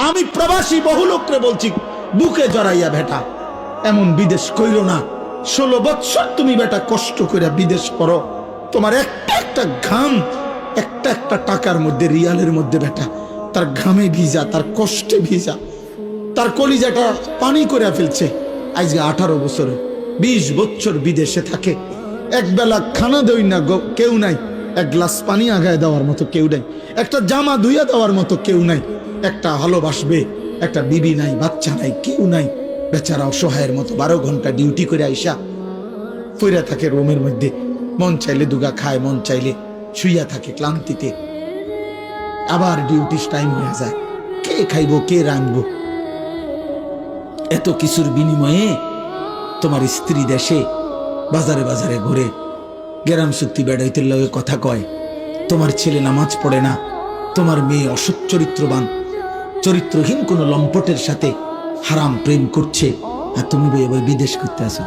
আমি প্রবাসী বহু লোকরে বলছি, বুকে জড়াইয়া বেটা এমন বিদেশ কইরো না। 16 বছর তুমি বেটা কষ্ট করে বিদেশ করো, তোমার একটা একটা ঘাম, একটা একটা টাকার মধ্যে, রিয়ালের মধ্যে বেটা তার ঘামে ভিজা, তার কষ্টে ভিজা, তার কলিজাটা পানি করে ফেলছে। আজকে 18 বছরে 20 বছর বিদেশে থাকে, একবেলা খানা দেই না কেউ নাই, এক গ্লাস পানি আগায় দেওয়ার মতো কেউ নাই, একটা জামা ধুইয়া দেওয়ার মতো কেউ নাই, একটা ভালোবাসবে একটা বিবি নাই, বাচ্চা নাই, কেউ নাই। বেচারা অসহায়ের মতো 12 ঘন্টা ডিউটি করে আইসা ফইরা থাকে রুমের মধ্যে, মন চাইলে দুগা খায়, মন চাইলে শুইয়া থাকে ক্লান্তিতে। আবার ডিউটি টাইম হয়ে যায়, কে খাইবো কে রাঁধবো? এত কিছুর বিনিময়ে তোমার স্ত্রী দেশে বাজারে বাজারে ঘুরে গেরাম চুক্তি বেড়াইতে লগে কথা কয়, তোমার ছেলে নামাজ পড়ে না, তোমার মেয়ে অসৎ চরিত্রবান, চরিত্রহীন কোন লম্পটের সাথে হারাম প্রেম করছে, আর তুমি বিদেশ করতে আসো।